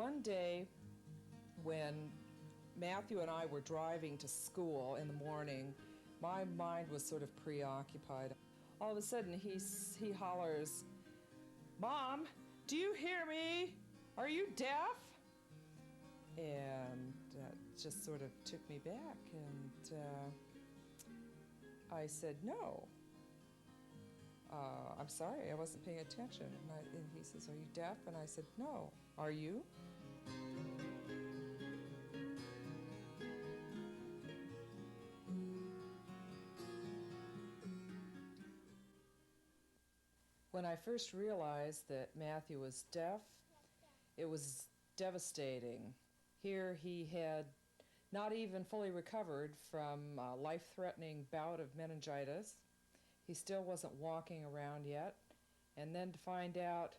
One day when Matthew and I were driving to school in the morning, my mind was sort of preoccupied. All of a sudden he hollers, "Mom, do you hear me? Are you deaf?" And that just sort of took me back, and I said, "No. I'm sorry, I wasn't paying attention." And he says, "Are you deaf?" And I said, "No. Are you?" When I first realized that Matthew was deaf, it was devastating. Here he had not even fully recovered from a life-threatening bout of meningitis. He still wasn't walking around yet. And then to find out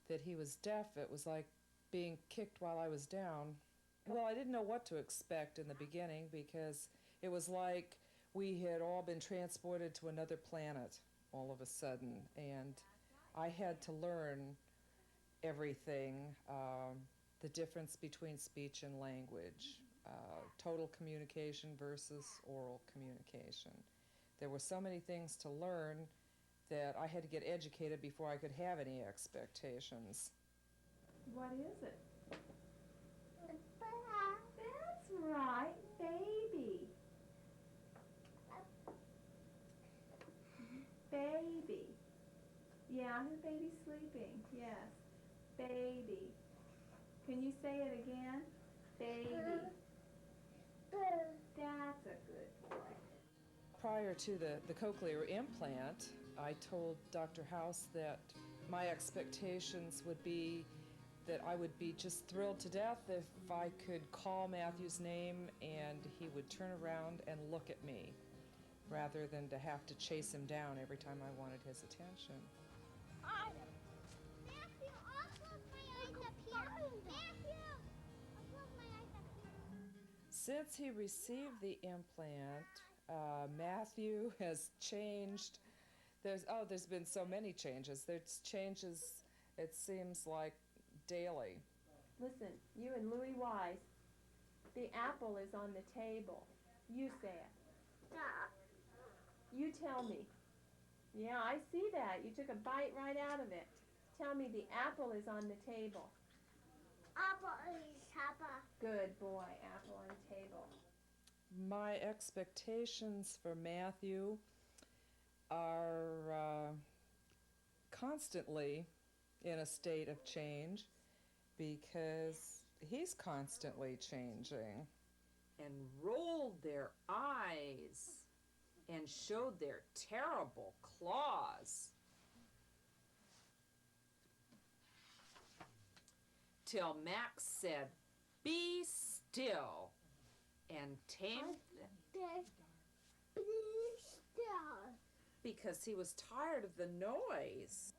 that he was deaf, it was like being kicked while I was down. Well, I didn't know what to expect in the beginning because it was like we had all been transported to another planet all of a sudden, and I had to learn everything, the difference between speech and language, total communication versus oral communication. There were so many things to learn that I had to get educated before I could have any expectations. What is it? That's right, baby. Baby. Yeah, the baby's sleeping. Yes. Baby. Can you say it again? Baby. That's a good boy. Prior to the cochlear implant, I told Dr. House that my expectations would be that I would be just thrilled to death if I could call Matthew's name and he would turn around and look at me, rather than to have to chase him down every time I wanted his attention. Matthew, I'll close my eyes up here. Matthew, I'll close my eyes up here. Since he received the implant, Matthew has changed. There's been so many changes. There's changes, it seems like, daily. Listen, you and Louis Wise, the apple is on the table. You say it. You tell me. Yeah, I see that. You took a bite right out of it. Tell me the apple is on the table. Apple is Papa. Good boy, apple on the table. My expectations for Matthew are constantly in a state of change because he's constantly changing. And rolled their eyes and showed their terrible claws. Till Max said, "Be still," and tamed them. Be still. Because he was tired of the noise.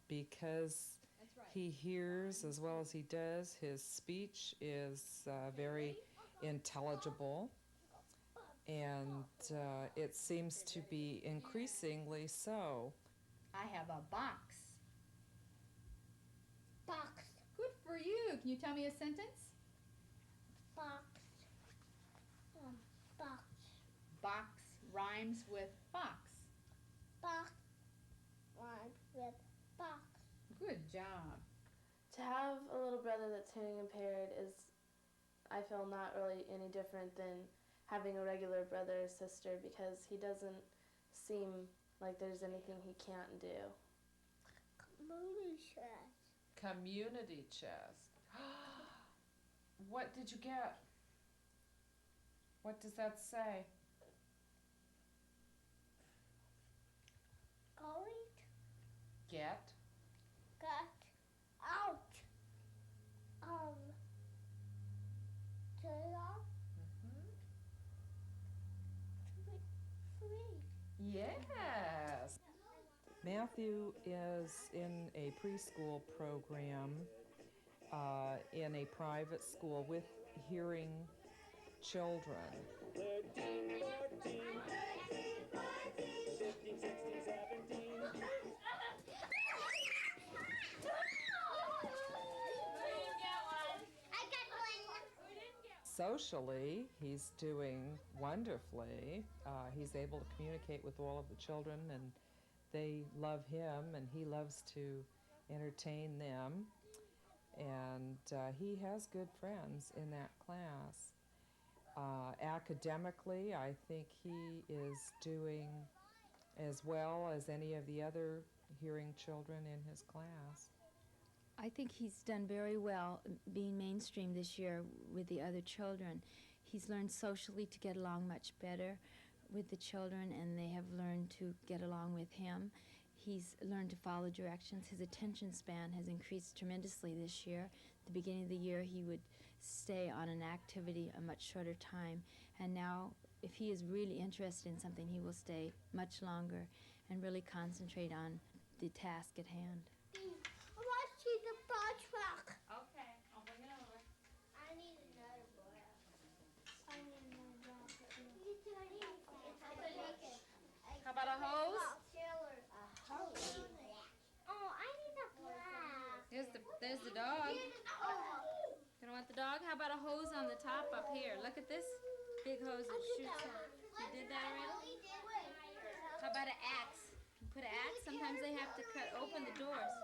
Because he hears as well as he does, his speech is very intelligible, and it seems to be increasingly so. I have a box. Box. Good for you. Can you tell me a sentence? Box. Box. Box rhymes with fox. Box. One with box. Good job. To have a little brother that's hearing impaired is, I feel, not really any different than having a regular brother or sister because he doesn't seem like there's anything he can't do. Community chest. Community chest. What did you get? What does that say? Going. Get. Got out of the free. Yes. Matthew is in a preschool program in a private school with hearing children. 13, 14, 15, 16, 17. Socially, he's doing wonderfully. He's able to communicate with all of the children, and they love him, and he loves to entertain them. And he has good friends in that class. Academically, I think he is doing as well as any of the other hearing children in his class. I think he's done very well being mainstream this year with the other children. He's learned socially to get along much better with the children, and they have learned to get along with him. He's learned to follow directions. His attention span has increased tremendously this year. At the beginning of the year, he would stay on an activity a much shorter time, and now if he is really interested in something, he will stay much longer and really concentrate on the task at hand. I want to see the bar truck. Okay, I'll bring it over. I need another book. I need another book. You too, I need How about a hose? A hose? Oh, I need a black. There's the dog. You don't want the dog? How about a hose on the top up here? Look at this big hose that shoots out. You did that already? How about an axe? You put an axe? Sometimes they have to cut open the doors.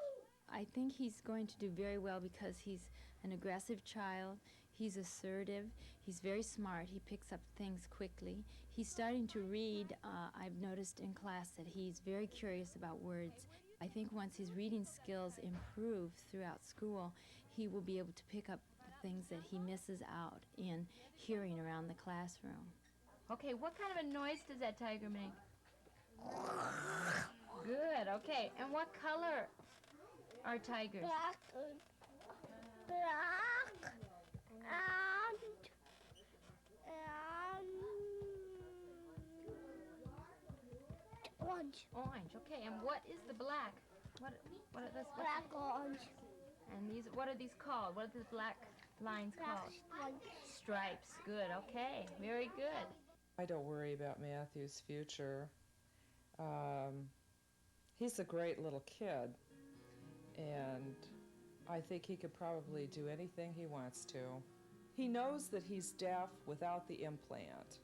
I think he's going to do very well because he's an aggressive child. He's assertive. He's very smart. He picks up things quickly. He's starting to read. I've noticed in class that he's very curious about words. I think once his reading skills improve throughout school, he will be able to pick up the things that he misses out in hearing around the classroom. Okay, what kind of a noise does that tiger make? Good, okay. And what color are tigers? Black. And orange. Orange, okay. And what is the black? What are this? Black orange. And these, what are these called? What are the black lines called? Stripes. Good, okay. Very good. I don't worry about Matthew's future. He's a great little kid, and I think he could probably do anything he wants to. He knows that he's deaf without the implant,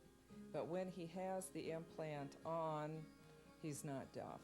but when he has the implant on, he's not deaf.